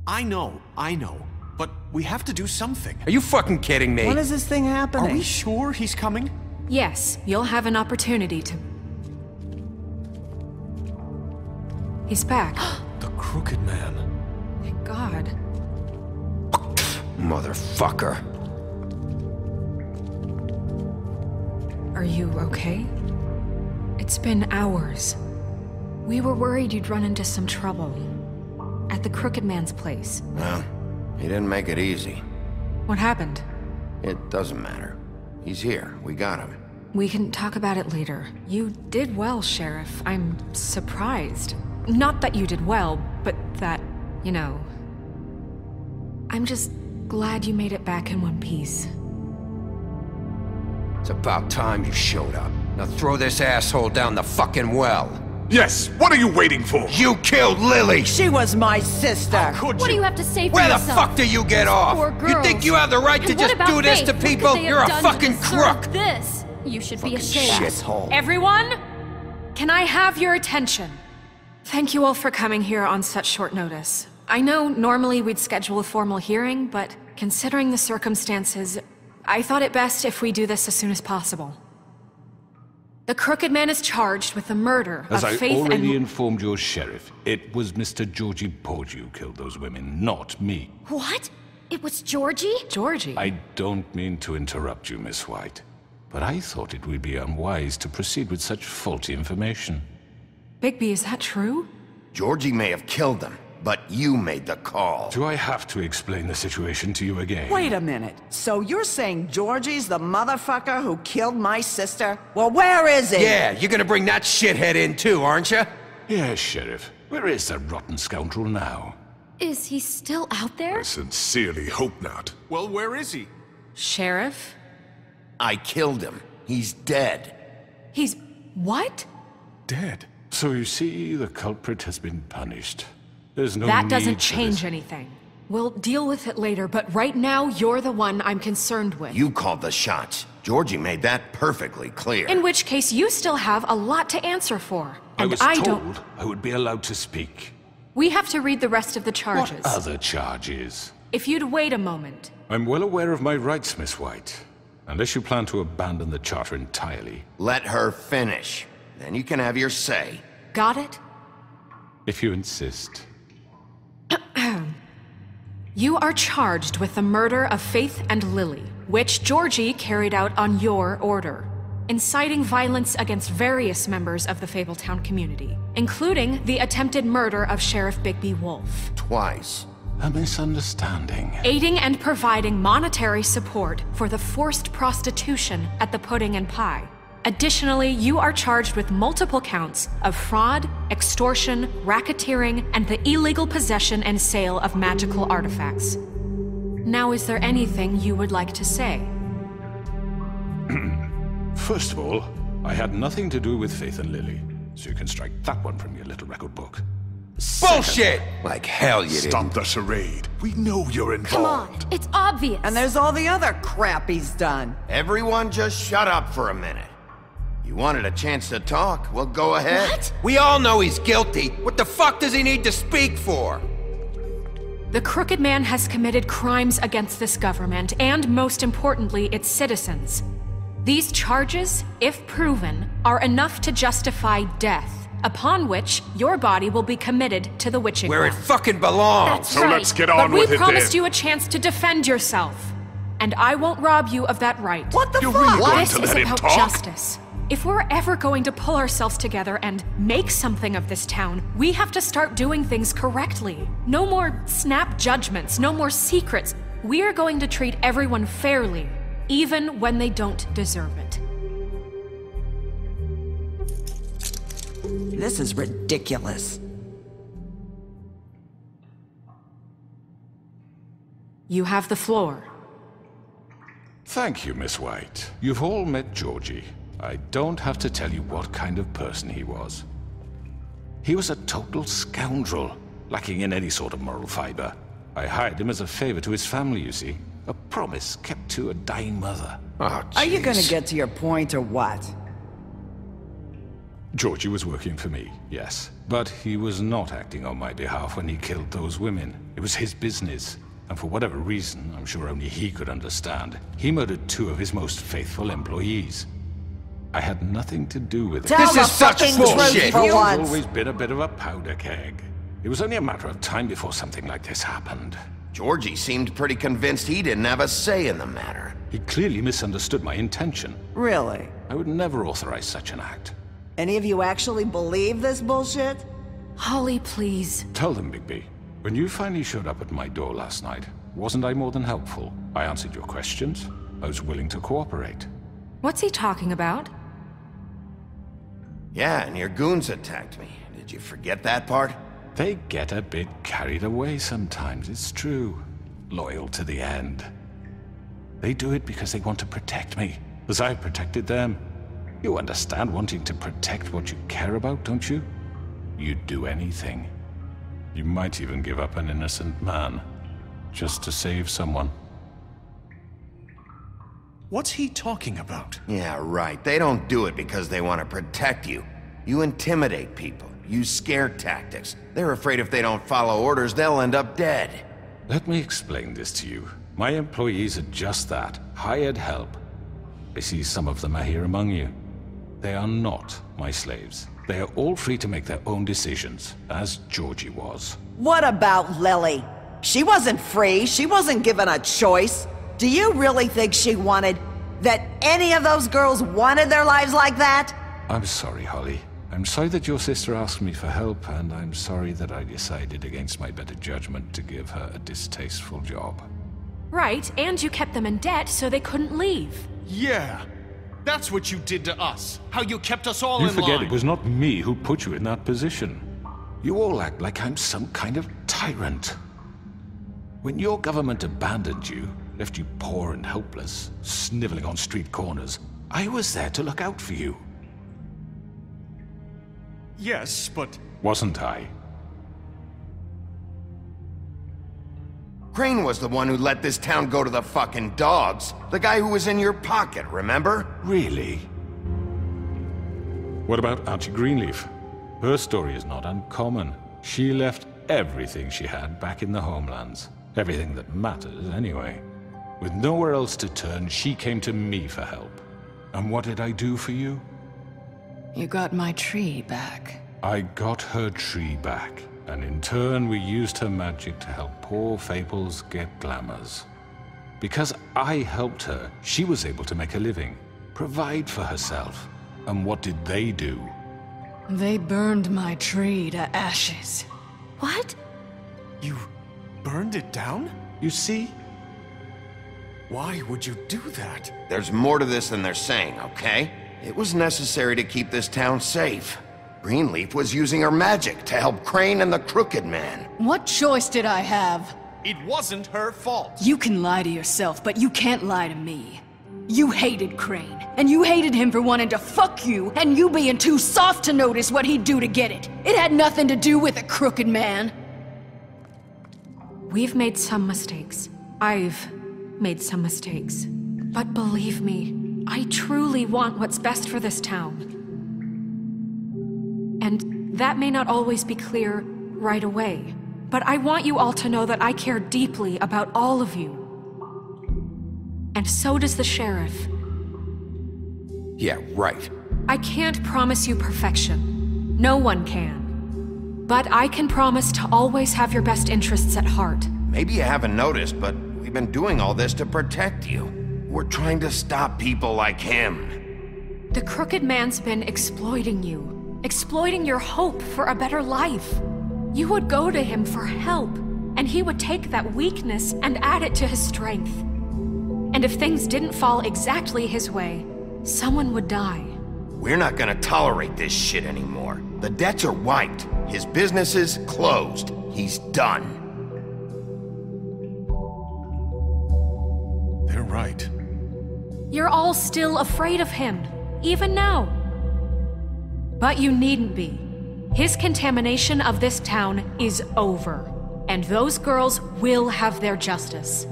I know. But we have to do something. Are you fucking kidding me? When is this thing happening? Are we sure he's coming? Yes, you'll have an opportunity to... He's back. The Crooked Man. Thank God. Motherfucker. Are you okay? It's been hours. We were worried you'd run into some trouble. At the Crooked Man's place. Well, he didn't make it easy. What happened? It doesn't matter. He's here. We got him. We can talk about it later. You did well, Sheriff. I'm surprised. Not that you did well, but that, you know... I'm just glad you made it back in one piece. It's about time you showed up. Now throw this asshole down the fucking well. Yes, what are you waiting for? You killed Lily! She was my sister! Could What do you have to say for Where the yourself? fuck do you get off? Poor You girls. think you have the right to And what just about do this Faith? to What could people? they have You're a done to fucking deserve crook! This. You should be Fucking ashamed. shithole. Everyone, can I have your attention? Thank you all for coming here on such short notice. I know normally we'd schedule a formal hearing, but considering the circumstances, I thought it best if we do this as soon as possible. The Crooked Man is charged with the murder As of I Faith already and... informed your sheriff, it was Mr. Georgie Porge who killed those women, not me. What? It was Georgie? Georgie? I don't mean to interrupt you, Miss White, but I thought it would be unwise to proceed with such faulty information. Bigby, is that true? Georgie may have killed them, but you made the call. Do I have to explain the situation to you again? Wait a minute. So you're saying Georgie's the motherfucker who killed my sister? Well, where is he? Yeah, you're gonna bring that shithead in too, aren't you? Yes, Sheriff. Where is that rotten scoundrel now? Is he still out there? I sincerely hope not. Well, where is he? Sheriff? I killed him. He's dead. He's... what? Dead. So you see, the culprit has been punished. There's no That need doesn't for change this. anything. We'll deal with it later, but right now, you're the one I'm concerned with. You called the shots. Georgie made that perfectly clear. In which case, you still have a lot to answer for. And I was don't... told I would be allowed to speak. We have to read the rest of the charges. What other charges? If you'd wait a moment. I'm well aware of my rights, Miss White. Unless you plan to abandon the charter entirely. Let her finish. Then you can have your say. Got it? If you insist. You are charged with the murder of Faith and Lily, which Georgie carried out on your order, inciting violence against various members of the Fabletown community, including the attempted murder of Sheriff Bigby Wolf. Twice. A misunderstanding. Aiding and providing monetary support for the forced prostitution at the Pudding and Pie. Additionally, you are charged with multiple counts of fraud, extortion, racketeering, and the illegal possession and sale of magical artifacts. Now, is there anything you would like to say? First of all, I had nothing to do with Faith and Lily, so you can strike that one from your little record book. Bullshit! Like hell you didn't. Stop the charade. We know you're Come on, involved. it's obvious. And there's all the other crap he's done. Everyone just shut up for a minute. You wanted a chance to talk? Well, go ahead. What? We all know he's guilty. What the fuck does he need to speak for? The Crooked Man has committed crimes against this government, and most importantly, its citizens. These charges, if proven, are enough to justify death, upon which your body will be committed to the witching Where it ground. fucking belongs. That's So right. let's get But on we with it promised then. you a chance to defend yourself, and I won't rob you of that right. What the You're fuck? really going This to is let him about talk? justice. If we're ever going to pull ourselves together and make something of this town, we have to start doing things correctly. No more snap judgments, no more secrets. We are going to treat everyone fairly, even when they don't deserve it. This is ridiculous. You have the floor. Thank you, Miss White. You've all met Georgie. I don't have to tell you what kind of person he was. He was a total scoundrel, lacking in any sort of moral fiber. I hired him as a favor to his family, you see. A promise kept to a dying mother. Oh, Are you jeez. gonna get to your point or what? Georgie was working for me, yes. But he was not acting on my behalf when he killed those women. It was his business. And for whatever reason, I'm sure only he could understand, he murdered 2 of his most faithful employees. I had nothing to do with it. Tell This the is such fucking bullshit. truth for He's once. always been a bit of a powder keg. It was only a matter of time before something like this happened. Georgie seemed pretty convinced he didn't have a say in the matter. He clearly misunderstood my intention. Really? I would never authorize such an act. Any of you actually believe this bullshit? Holly, please. Tell them, Bigby. When you finally showed up at my door last night, wasn't I more than helpful? I answered your questions. I was willing to cooperate. What's he talking about? Yeah, and your goons attacked me. Did you forget that part? They get a bit carried away sometimes, it's true. Loyal to the end. They do it because they want to protect me, as I've protected them. You understand wanting to protect what you care about, don't you? You'd do anything. You might even give up an innocent man, just to save someone. What's he talking about? Yeah, right. They don't do it because they want to protect you. You intimidate people, use scare tactics. They're afraid if they don't follow orders, they'll end up dead. Let me explain this to you. My employees are just that, hired help. I see some of them are here among you. They are not my slaves. They are all free to make their own decisions, as Georgie was. What about Lily? She wasn't free. She wasn't given a choice. Do you really think she wanted... that any of those girls wanted their lives like that? I'm sorry, Holly. I'm sorry that your sister asked me for help, and I'm sorry that I decided against my better judgment to give her a distasteful job. Right, and you kept them in debt so they couldn't leave. Yeah. That's what you did to us. How you kept us all You in forget line. it was not me who put you in that position. You all act like I'm some kind of tyrant. When your government abandoned you, left you poor and helpless, sniveling on street corners, I was there to look out for you. Yes, but... Wasn't I? Crane was the one who let this town go to the fucking dogs. The guy who was in your pocket, remember? Really? What about Auntie Greenleaf? Her story is not uncommon. She left everything she had back in the homelands. Everything that matters, anyway. With nowhere else to turn, she came to me for help. And what did I do for you? You got my tree back. I got her tree back, and in turn we used her magic to help poor Fables get glamours. Because I helped her, she was able to make a living, provide for herself. And what did they do? They burned my tree to ashes. What? You burned it down? You see? Why would you do that? There's more to this than they're saying, okay? It was necessary to keep this town safe. Greenleaf was using her magic to help Crane and the Crooked Man. What choice did I have? It wasn't her fault. You can lie to yourself, but you can't lie to me. You hated Crane, and you hated him for wanting to fuck you, and you being too soft to notice what he'd do to get it. It had nothing to do with a Crooked Man. We've made some mistakes. I've made some mistakes. But believe me, I truly want what's best for this town. And that may not always be clear right away, but I want you all to know that I care deeply about all of you. And so does the sheriff. Yeah, right. I can't promise you perfection. No one can. But I can promise to always have your best interests at heart. Maybe you haven't noticed, but we've been doing all this to protect you. We're trying to stop people like him. The Crooked Man's been exploiting you. Exploiting your hope for a better life. You would go to him for help, and he would take that weakness and add it to his strength. And if things didn't fall exactly his way, someone would die. We're not gonna tolerate this shit anymore. The debts are wiped. His business is closed. He's done. They're right. You're all still afraid of him, even now. But you needn't be. His contamination of this town is over, and those girls will have their justice.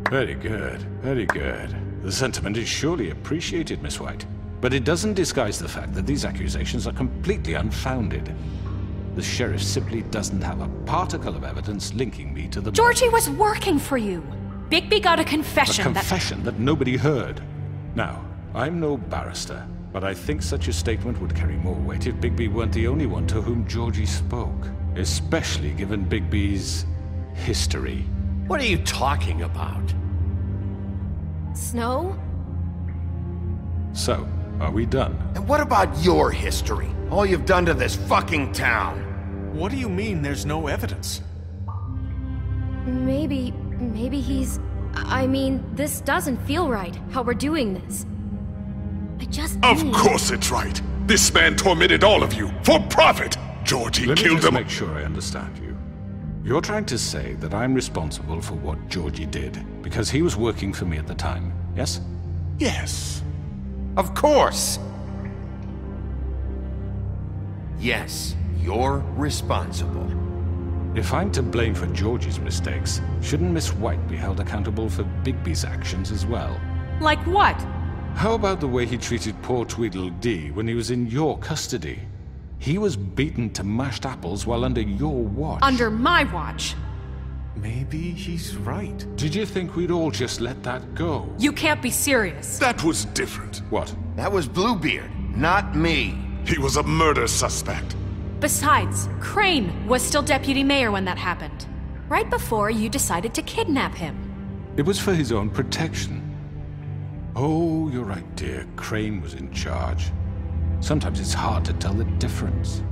Very good, very good. The sentiment is surely appreciated, Miss White. But it doesn't disguise the fact that these accusations are completely unfounded. The sheriff simply doesn't have a particle of evidence linking me to the... Georgie was working for you. Bigby got a confession A confession that nobody heard. Now, I'm no barrister, but I think such a statement would carry more weight if Bigby weren't the only one to whom Georgie spoke. Especially given Bigby's history. What are you talking about? Snow? So, are we done? And what about your history? All you've done to this fucking town? What do you mean there's no evidence? Maybe he's... I mean, this doesn't feel right, how we're doing this. I just Of need... course it's right. This man tormented all of you, for profit! Georgie Let me killed just him. make sure I understand you. You're trying to say that I'm responsible for what Georgie did, because he was working for me at the time, yes? Yes. Of course! Yes, you're responsible. If I'm to blame for Georgie's mistakes, shouldn't Miss White be held accountable for Bigby's actions as well? Like what? How about the way he treated poor Tweedledee when he was in your custody? He was beaten to mashed apples while under your watch. Under my watch. Maybe he's right. Did you think we'd all just let that go? You can't be serious. That was different. What? That was Bluebeard, not me. He was a murder suspect. Besides, Crane was still deputy mayor when that happened. Right before you decided to kidnap him. It was for his own protection. Oh, you're right, dear. Crane was in charge. Sometimes it's hard to tell the difference.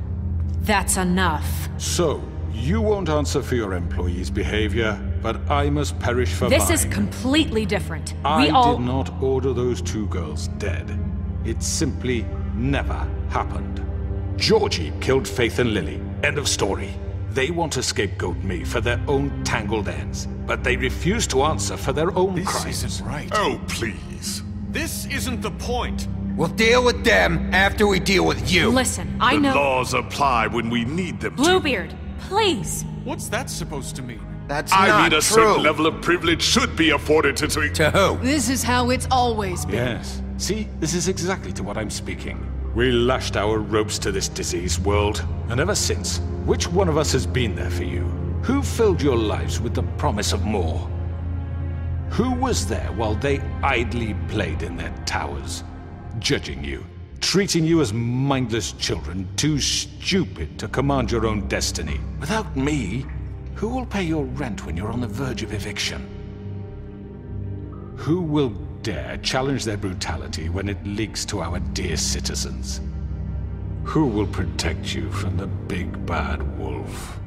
That's enough. So, you won't answer for your employees' behavior, but I must perish for This mine. is completely different. I We all... did not order those two girls dead. It simply never happened. Georgie killed Faith and Lily. End of story. They want to scapegoat me for their own tangled ends, but they refuse to answer for their own This crimes. isn't right. Oh, please. This isn't the point. We'll deal with them after we deal with you. Listen, I The know... laws apply when we need them to. Bluebeard, please. What's that supposed to mean? That's I not mean, a true. certain level of privilege should be afforded to... To who? This is how it's always been. Yes. See, this is exactly to what I'm speaking. We lashed our ropes to this diseased world, and ever since, which one of us has been there for you? Who filled your lives with the promise of more? Who was there while they idly played in their towers, judging you, treating you as mindless children, too stupid to command your own destiny? Without me, who will pay your rent when you're on the verge of eviction? Who will dare challenge their brutality when it leaks to our dear citizens? Who will protect you from the big bad wolf?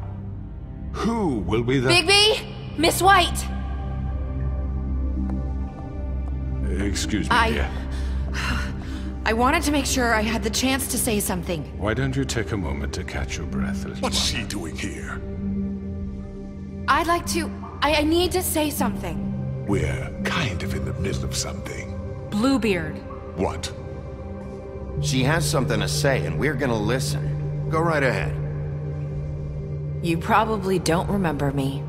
Who will be the... Bigby? Miss White! Excuse me, dear. I wanted to make sure I had the chance to say something. Why don't you take a moment to catch your breath, little What's one? she doing here? I'd like to... I need to say something. We're kind of in the middle of something. Bluebeard. What? She has something to say, and we're gonna listen. Go right ahead. You probably don't remember me.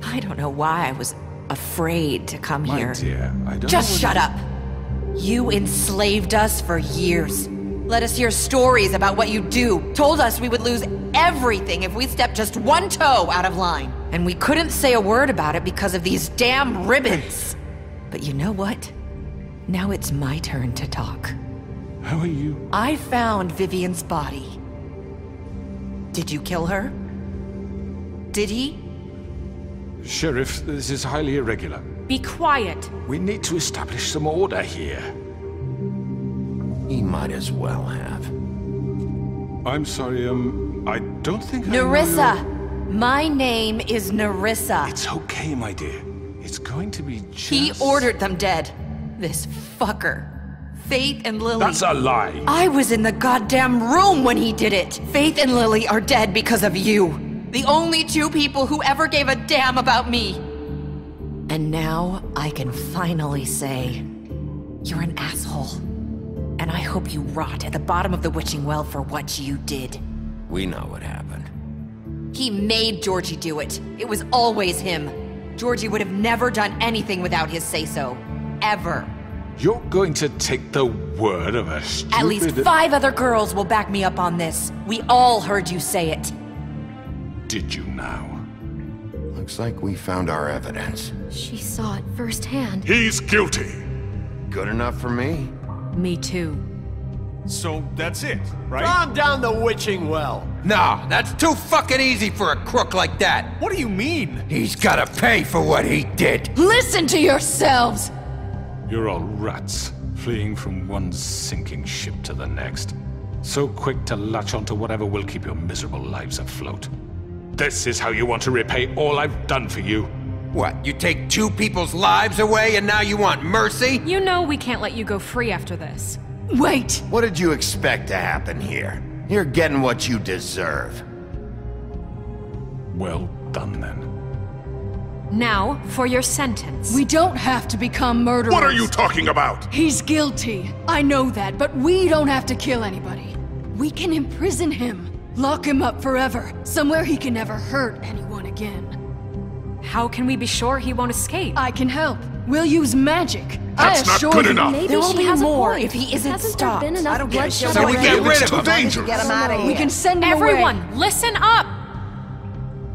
I don't know why I was afraid to come My here. dear, I don't Just know shut up! You enslaved us for years. Let us hear stories about what you do. Told us we would lose everything if we stepped just one toe out of line. And we couldn't say a word about it because of these damn ribbons. But you know what? Now it's my turn to talk. How are you? I found Vivian's body. Did you kill her? Did he? Sheriff, this is highly irregular. Be quiet. We need to establish some order here. He might as well have. I'm sorry, I don't think I know Nerissa! your- My name is Nerissa. It's okay, my dear. It's going to be just... He ordered them dead. This fucker. Faith and Lily. That's a lie! I was in the goddamn room when he did it. Faith and Lily are dead because of you. The only two people who ever gave a damn about me. And now I can finally say, you're an asshole. And I hope you rot at the bottom of the witching well for what you did. We know what happened. He made Georgie do it. It was always him. Georgie would have never done anything without his say-so. Ever. You're going to take the word of a stupid... At least 5 other girls will back me up on this. We all heard you say it. Did you now? Looks like we found our evidence. She saw it firsthand. He's guilty. Good enough for me. Me too. So that's it, right? Calm down the witching well. No, that's too fucking easy for a crook like that. What do you mean? He's gotta pay for what he did. Listen to yourselves! You're all rats, fleeing from one sinking ship to the next. So quick to latch onto whatever will keep your miserable lives afloat. This is how you want to repay all I've done for you? What, you take 2 people's lives away and now you want mercy? You know we can't let you go free after this. Wait! What did you expect to happen here? You're getting what you deserve. Well done, then. Now, for your sentence. We don't have to become murderers. What are you talking about? He's guilty. I know that, but we don't have to kill anybody. We can imprison him. Lock him up forever. Somewhere he can never hurt anyone again. How can we be sure he won't escape? I can help. We'll use magic. That's I not assure good you. enough. Maybe There will she be has more a point. if he isn't Hasn't stopped. there been I enough don't give a bloodshed shit So we what get you do. rid of It's too him. dangerous. Get him out of here. We can send him Everyone, away. listen up!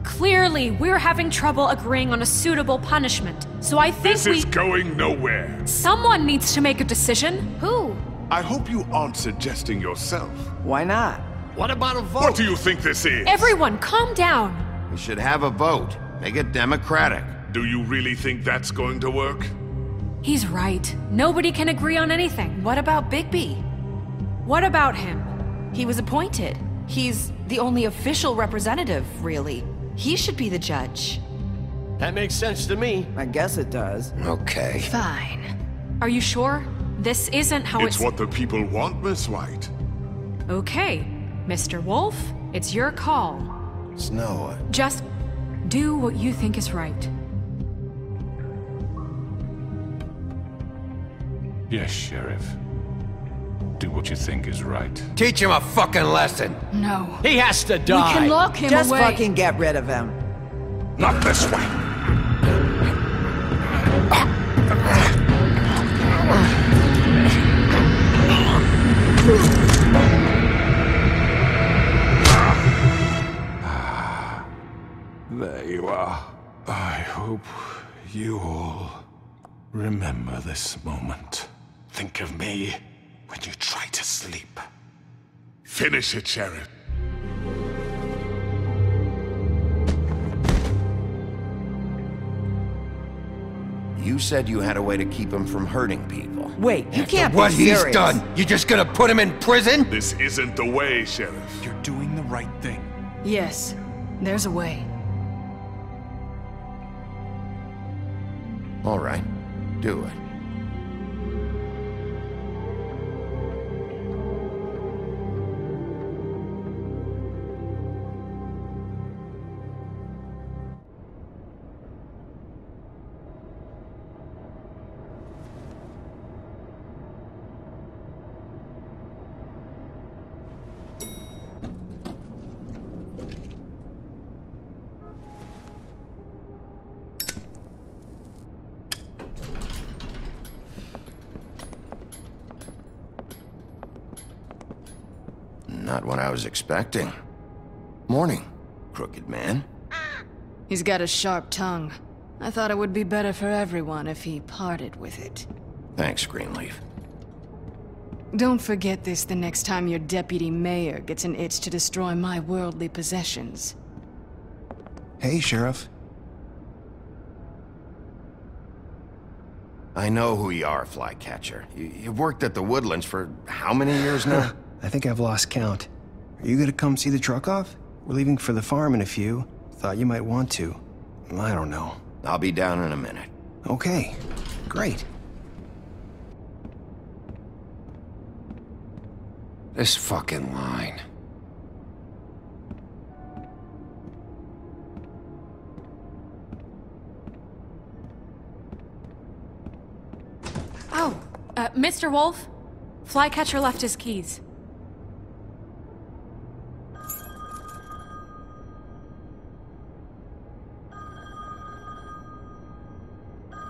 Clearly, we're having trouble agreeing on a suitable punishment, so I think This is going nowhere. someone needs to make a decision. Who? I hope you aren't suggesting yourself. Why not? What about a vote? What do you think this is? Everyone, calm down. We should have a vote. Make it democratic. Do you really think that's going to work? He's right. Nobody can agree on anything. What about Bigby? What about him? He was appointed. He's the only official representative, really. He should be the judge. That makes sense to me. I guess it does. Okay. Fine. Are you sure? This isn't how It's what the people want, Miss White. Okay, Mr. Wolf, it's your call. Snow. Just do what you think is right. Yes, Sheriff. Do what you think is right. Teach him a fucking lesson. No. He has to We die. can lock him Just away. fucking get rid of him. Not this way! There you are. I hope you all remember this moment. Think of me when you try to sleep. Finish it, Sheriff. You said you had a way to keep him from hurting people. Wait, you can't What be he's serious. done, you just gonna put him in prison? This isn't the way, Sheriff. You're doing the right thing. Yes, there's a way. All right, do it. Not what I was expecting. Morning, crooked man. He's got a sharp tongue. I thought it would be better for everyone if he parted with it. Thanks, Greenleaf. Don't forget this the next time your deputy mayor gets an itch to destroy my worldly possessions. Hey, Sheriff. I know who you are, Flycatcher. You've worked at the Woodlands for how many years now? I think I've lost count. Are you gonna come see the truck off? We're leaving for the farm in a few. Thought you might want to. I don't know. I'll be down in a minute. Okay, great. This fucking line. Oh, Mr. Wolf? Flycatcher left his keys.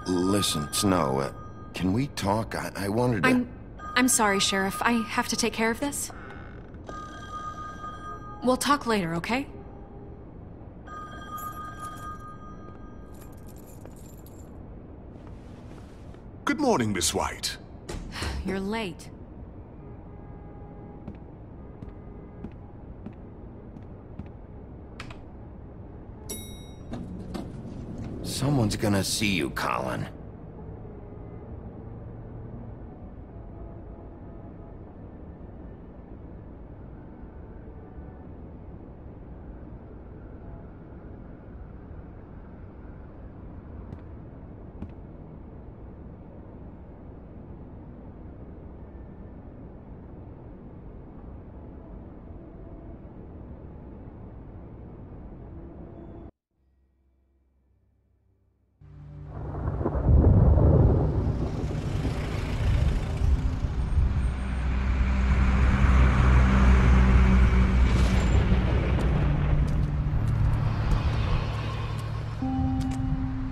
Listen, Snow, can we talk? I wanted to... I'm sorry, Sheriff. I have to take care of this. We'll talk later, okay? Good morning, Miss White. You're late. Someone's gonna see you, Colin.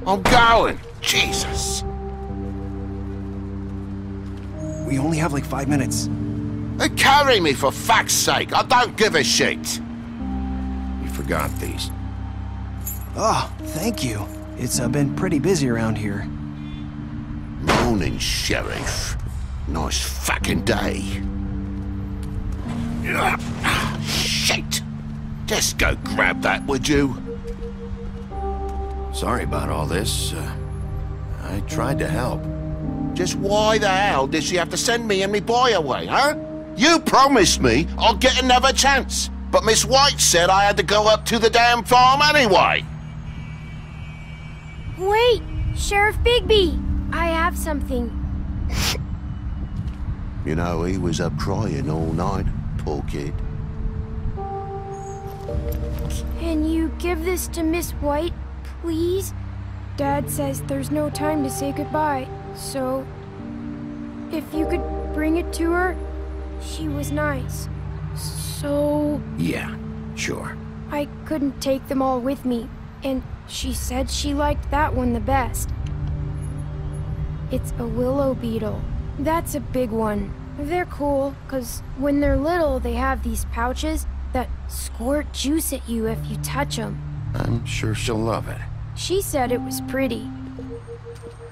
I'm going! Jesus! We only have like 5 minutes. Carry me for fuck's sake! I don't give a shit! You forgot these. Oh, thank you. It's been pretty busy around here. Morning, Sheriff. Nice fucking day. Shit! Just go grab that, would you? Sorry about all this. I tried to help. Just why the hell did she have to send me and me boy away, huh? You promised me I'll get another chance, but Miss White said I had to go up to the damn farm anyway. Wait, Sheriff Bigby, I have something. You know, he was up crying all night, poor kid. Can you give this to Miss White, please? Dad says there's no time to say goodbye, so if you could bring it to her, she was nice. So... Yeah, sure. I couldn't take them all with me, and she said she liked that one the best. It's a willow beetle. That's a big one. They're cool, 'cause when they're little, they have these pouches that squirt juice at you if you touch them. I'm sure she'll love it. She said it was pretty.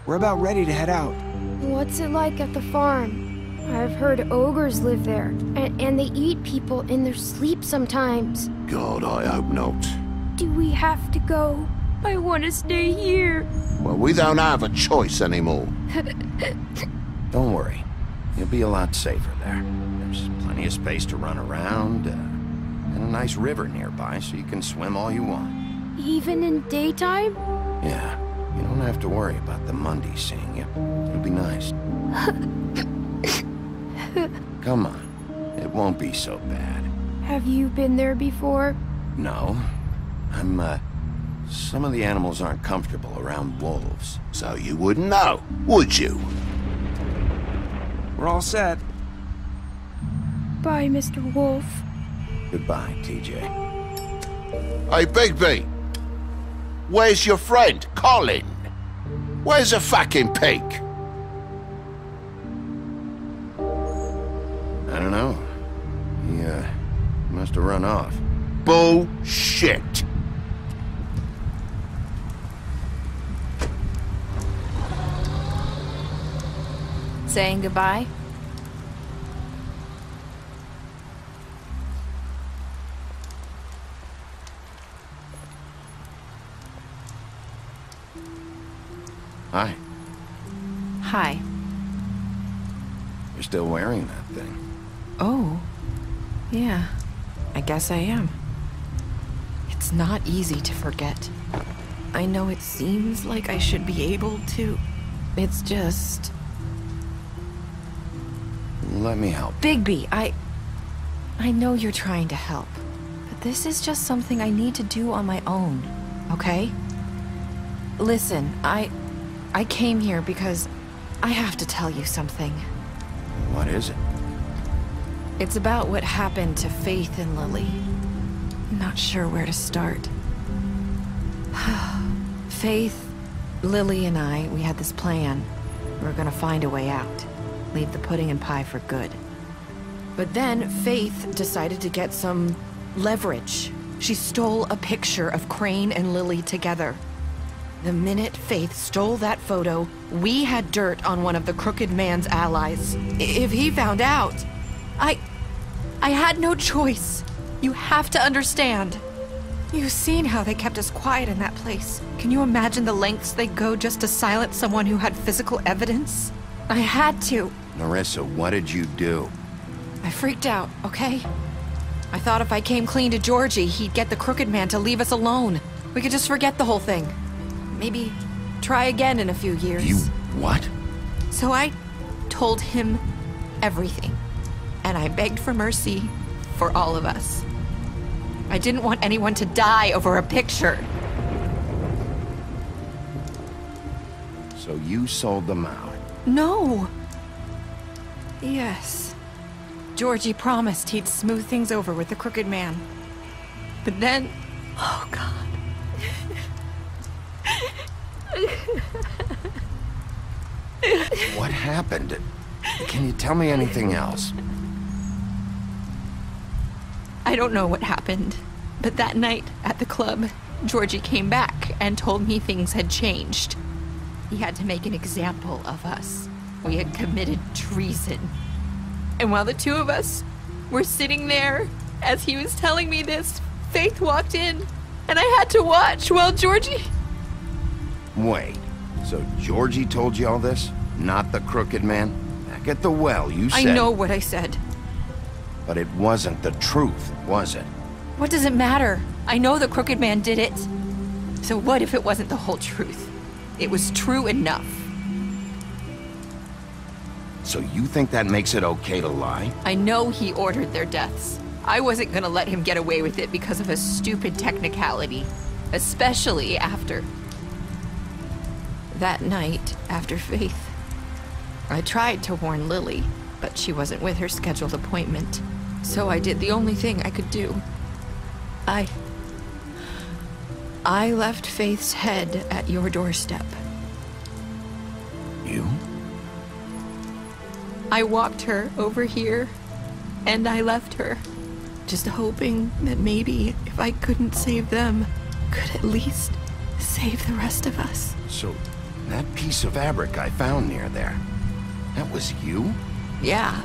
We're about ready to head out. What's it like at the farm? I've heard ogres live there, and they eat people in their sleep sometimes. God, I hope not. Do we have to go? I want to stay here. Well, we don't have a choice anymore. Don't worry. You'll be a lot safer there. There's plenty of space to run around, and a nice river nearby so you can swim all you want. Even in daytime? Yeah, you don't have to worry about the Mundy seeing you. It'll be nice. Come on, it won't be so bad. Have you been there before? No. Some of the animals aren't comfortable around wolves. So you wouldn't know, would you? We're all set. Bye, Mr. Wolf. Goodbye, TJ. Hey, Bigby! Where's your friend, Colin? Where's the fucking pig? I don't know. He must have run off. Bullshit! Saying goodbye? Hi. Hi. You're still wearing that thing. Oh. Yeah. I guess I am. It's not easy to forget. I know it seems like I should be able to. It's just... Let me help. Bigby, I know you're trying to help, but this is just something I need to do on my own, okay? Listen, I came here because I have to tell you something. What is it? It's about what happened to Faith and Lily. I'm not sure where to start. Faith Lily and I, we had this plan. We were gonna find a way out. Leave the pudding and pie for good. But then Faith decided to get some leverage. She stole a picture of Crane and Lily together. The minute Faith stole that photo, we had dirt on one of the Crooked Man's allies. If he found out, I had no choice. You have to understand. You've seen how they kept us quiet in that place. Can you imagine the lengths they'd go just to silence someone who had physical evidence? I had to. Nerissa, what did you do? I freaked out, okay? I thought if I came clean to Georgie, he'd get the Crooked Man to leave us alone. We could just forget the whole thing. Maybe try again in a few years. You what? So I told him everything. And I begged for mercy for all of us. I didn't want anyone to die over a picture. So you sold them out? No. Yes. Georgie promised he'd smooth things over with the Crooked Man. But then... Oh, God. What happened? Can you tell me anything else? I don't know what happened, but that night at the club, Georgie came back and told me things had changed. He had to make an example of us. We had committed treason. And while the two of us were sitting there, as he was telling me this, Faith walked in, and I had to watch while Georgie... Wait, so Georgie told you all this? Not the Crooked Man? Back at the well, you said... I know what I said. But it wasn't the truth, was it? What does it matter? I know the Crooked Man did it. So what if it wasn't the whole truth? It was true enough. So you think that makes it okay to lie? I know he ordered their deaths. I wasn't gonna let him get away with it because of a stupid technicality. Especially after... that night, after Faith. I tried to warn Lily, but she wasn't with her scheduled appointment. So I did the only thing I could do. I left Faith's head at your doorstep. You? I walked her over here, and I left her. Just hoping that maybe if I couldn't save them, could at least save the rest of us. So, that piece of fabric I found near there, that was you? Yeah.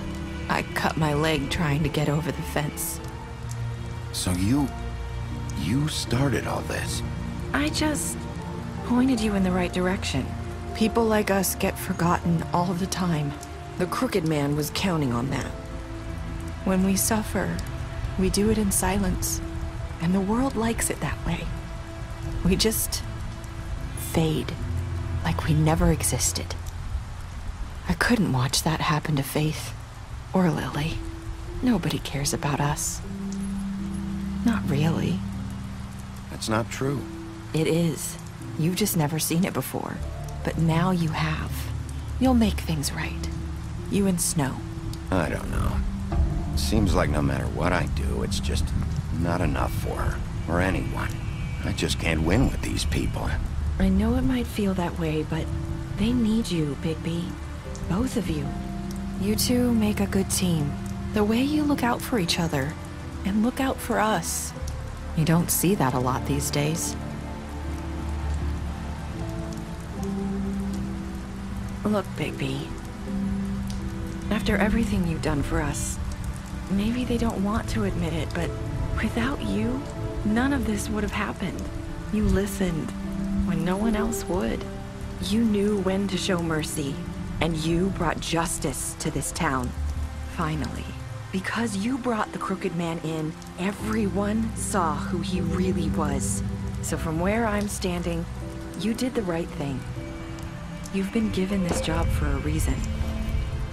I cut my leg trying to get over the fence. So you started all this? I just pointed you in the right direction. People like us get forgotten all the time. The Crooked Man was counting on that. When we suffer, we do it in silence, and the world likes it that way. We just fade, like we never existed. I couldn't watch that happen to Faith. Or Lily. Nobody cares about us. Not really. That's not true. It is. You've just never seen it before. But now you have. You'll make things right. You and Snow. I don't know. Seems like no matter what I do, it's just not enough for her. Or anyone. I just can't win with these people. I know it might feel that way, but they need you, Bigby. Both of you. You two make a good team. The way you look out for each other, and look out for us. You don't see that a lot these days. Look, Bigby. After everything you've done for us, maybe they don't want to admit it, but without you, none of this would have happened. You listened when no one else would. You knew when to show mercy. And you brought justice to this town. Finally. Because you brought the Crooked Man in, everyone saw who he really was. So from where I'm standing, you did the right thing. You've been given this job for a reason.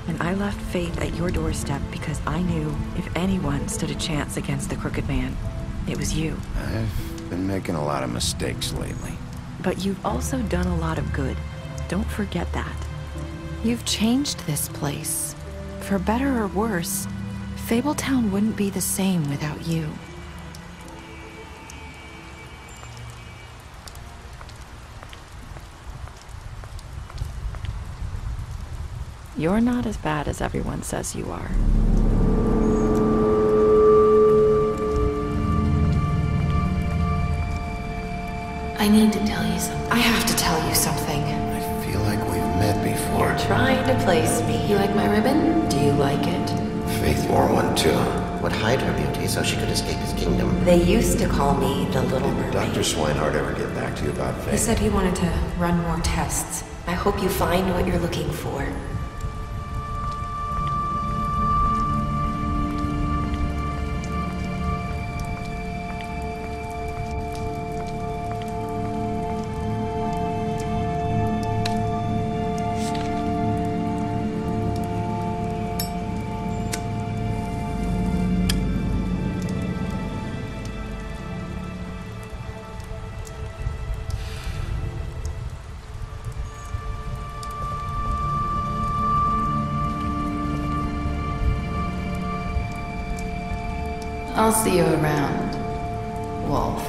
And I left Faith at your doorstep because I knew if anyone stood a chance against the Crooked Man, it was you. I've been making a lot of mistakes lately. But you've also done a lot of good. Don't forget that. You've changed this place. For better or worse, Fabletown wouldn't be the same without you. You're not as bad as everyone says you are. I need to tell you something. I have to tell you something. I feel like we've met before. You're trying to place me. You like my ribbon? Do you like it? Faith wore one too. Would hide her beauty so she could escape his kingdom. They used to call me the Little Mermaid. Did Dr. Swinehart ever get back to you about Faith? He said he wanted to run more tests. I hope you find what you're looking for. I'll see you around, Wolf.